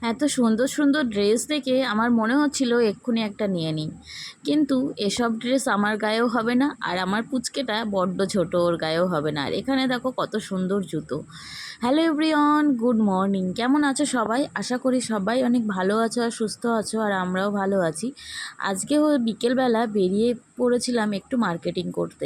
এত সুন্দর সুন্দর ড্রেস দেখে আমার মনে হচ্ছিল এক্ষুনি একটা নিয়ে নিই, কিন্তু এসব ড্রেস আমার গায়েও হবে না, আর আমার পুচকেটা বড্ড ছোট, ওর গায়েও হবে না। আর এখানে দেখো কত সুন্দর জুতো। Hello everyone, good morning. কেমন আছো সবাই? আশা করি সবাই অনেক ভালো আছো আর সুস্থ আছো, আর আমরাও ভালো আছি। আজকে বিকেলবেলা বেরিয়ে পড়েছিলাম একটু মার্কেটিং করতে।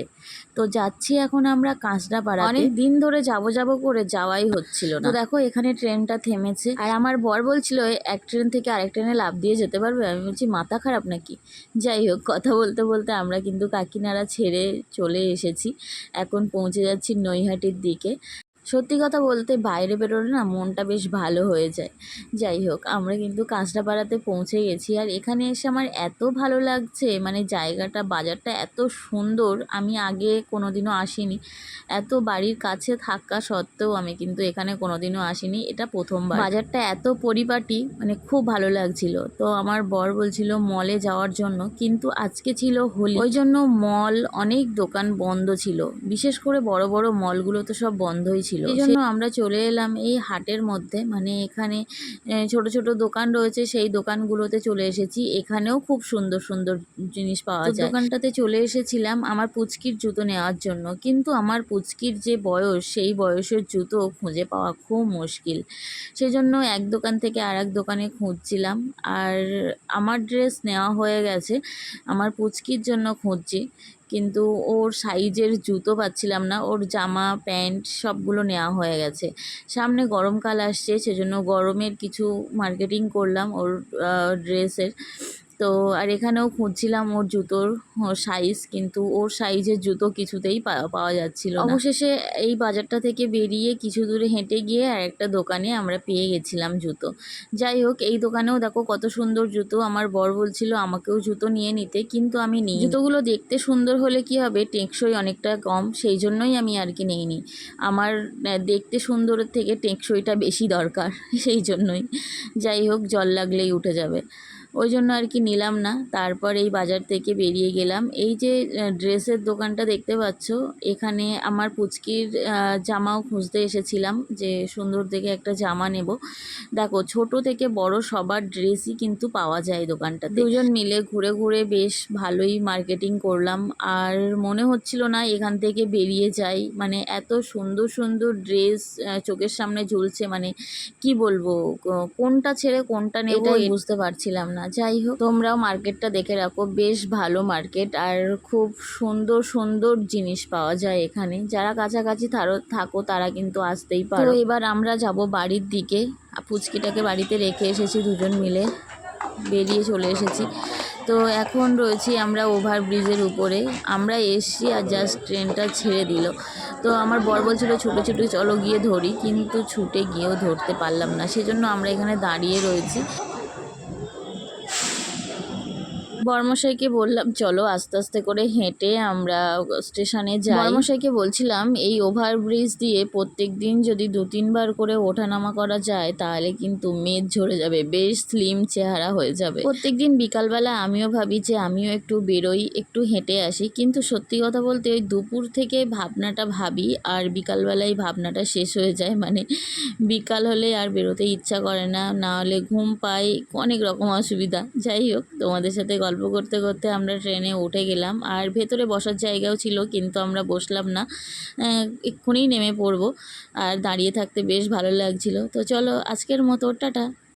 তো যাচ্ছি এখন আমরা কাঁচরাপাড়াতে। অনেক দিন ধরে যাব করে যাওয়াই হচ্ছিল না। তো দেখো এখানে ট্রেনটা থেমেছে, আর আমার বর বলছিল এক ট্রেন থেকে আরেক ট্রেনে লাফ দিয়ে যেতে পারবে। আমি বলছি মাথা খারাপ নাকি। যাই হোক, কথা বলতে বলতে আমরা কিন্তু কাকিনাড়া ছেড়ে চলে এসেছি। এখন পৌঁছে যাচ্ছি নৈহাটির দিকে। সত্যি কথা বলতে বাইরে বেরোলে না মনটা বেশ ভালো হয়ে যায়। যাই হোক, আমরা কিন্তু কাঁচরাপাড়াতে পৌঁছে গেছি, আর এখানে এসে আমার এত ভালো লাগছে, মানে জায়গাটা, বাজারটা এত সুন্দর। আমি আগে কোনোদিনও আসিনি, এত বাড়ির কাছে থাকা সত্ত্বেও আমি কিন্তু এখানে কোনোদিনও আসিনি, এটা প্রথমবার। বাজারটা এত পরিপাটি, মানে খুব ভালো লাগছিল। তো আমার বর বলছিল মলে যাওয়ার জন্য, কিন্তু আজকে ছিল হোলি, ওই জন্য মল, অনেক দোকান বন্ধ ছিল। বিশেষ করে বড় বড় মলগুলো তো সব বন্ধই ছিল। এই জন্য আমরা চলে এলাম এই হাটের মধ্যে, মানে এখানে ছোট ছোট দোকান রয়েছে, সেই দোকানগুলোতে চলে এসেছি। এখানেও খুব সুন্দর সুন্দর জিনিস পাওয়া যায়। দোকানটাতে চলে এসেছিলাম আমার পুচকির জুতো নেওয়ার জন্য, কিন্তু আমার পুচকির যে বয়স, সেই বয়সের জুতো খুঁজে পাওয়া খুব মুশকিল। সেজন্য এক দোকান থেকে আর এক দোকানে খুঁজছিলাম। আর আমার ড্রেস নেওয়া হয়ে গেছে, আমার পুচকির জন্য খুঁজছি, কিন্তু ওর সাইজের জুতো পাচ্ছিলাম না। ওর জামা প্যান্ট সবগুলো নেওয়া হয়ে গেছে। সামনে গরমকাল আসছে, সেজন্য গরমের কিছু মার্কেটিং করলাম ওর ড্রেসের। তো আর এখানেও খুঁজছিলাম ওর জুতোর সাইজ, কিন্তু ওর সাইজের জুতো কিছুতেই পাওয়া যাচ্ছিল না। অবশেষে এই বাজারটা থেকে বেরিয়ে কিছু দূরে হেঁটে গিয়ে আর একটা দোকানে আমরা পেয়ে গেছিলাম জুতো। যাই হোক, এই দোকানেও দেখো কত সুন্দর জুতো। আমার বর বলছিল আমাকেও জুতো নিয়ে নিতে, কিন্তু আমি নিই। জুতোগুলো দেখতে সুন্দর হলে কি হবে, টেকসই অনেকটা কম, সেই জন্যই আমি আর কি নিইনি। আমার দেখতে সুন্দরের থেকে টেকসইটা বেশি দরকার, সেই জন্যই। যাই হোক, জল লাগলেই উঠে যাবে, ওই জন্য আর কি নিলাম না। তারপর এই বাজার থেকে বেরিয়ে গেলাম। এই যে ড্রেসের দোকানটা দেখতে পাচ্ছ, এখানে আমার পুচকির জামাও খুঁজতে এসেছিলাম, যে সুন্দর দেখে একটা জামা নেব। দেখো ছোট থেকে বড় সবার ড্রেসই কিন্তু পাওয়া যায় দোকানটাতে। দুজন মিলে ঘুরে ঘুরে বেশ ভালোই মার্কেটিং করলাম, আর মনে হচ্ছিল না এখান থেকে বেরিয়ে যাই। মানে এত সুন্দর সুন্দর ড্রেস চোখের সামনে ঝুলছে, মানে কি বলবো, কোনটা ছেড়ে কোনটা নেব বুঝতে পারছিলাম না। যাই হোক, তোমরাও মার্কেটটা দেখে রাখো, বেশ ভালো মার্কেট, আর খুব সুন্দর সুন্দর জিনিস পাওয়া যায় এখানে। যারা কাছাকাছি থাকো তারা কিন্তু আসতেই পারো। তো এবার আমরা যাব বাড়ির দিকে। পুচকিটাকে বাড়িতে রেখে এসেছি, দুজন মিলে বেরিয়ে চলে এসেছি। তো এখন রয়েছি আমরা ওভারব্রিজের উপরে। আমরা এসছি আর জাস্ট ট্রেনটা ছেড়ে দিল। তো আমার বর বলছিল ছুটে ছুটে চলো গিয়ে ধরি, কিন্তু ছুটে গিয়েও ধরতে পারলাম না, সেজন্য আমরা এখানে দাঁড়িয়ে রয়েছি। বর্মশাইকে বললাম চলো আস্তে আস্তে করে হেঁটে আমরা স্টেশনে যাই। বর্মশাইকে বলছিলাম এই ওভারব্রিজ দিয়ে প্রত্যেক দিন যদি 2-3 বার করে ওঠানামা করা যায়, তাহলে কিন্তু মেদ ঝরে যাবে, বেশ স্লিম চেহারা হয়ে যাবে। প্রত্যেক দিন বিকালবেলা আমিও ভাবি যে আমিও একটু বেরোই, একটু হেঁটে আসি, কিন্তু সত্যি কথা বলতে ওই দুপুর থেকে ভাবনাটা ভাবি, আর বিকালবেলায় ভাবনাটা শেষ হয়ে যায়। মানে বিকাল হলে আর বেরোতে ইচ্ছা করে না, না হলে ঘুম পাই, অনেক রকম অসুবিধা। যাই হোক, তোমাদের সাথে গল্প করতে করতে আমরা ট্রেনে উঠে গেলাম, আর ভেতরে বসার জায়গাও ছিল, কিন্তু আমরা বসলাম না, এক্ষুনি নেমে পড়বো। আর দাঁড়িয়ে থাকতে বেশ ভালো লাগছিল। তো চলো আজকের মতো টাটা।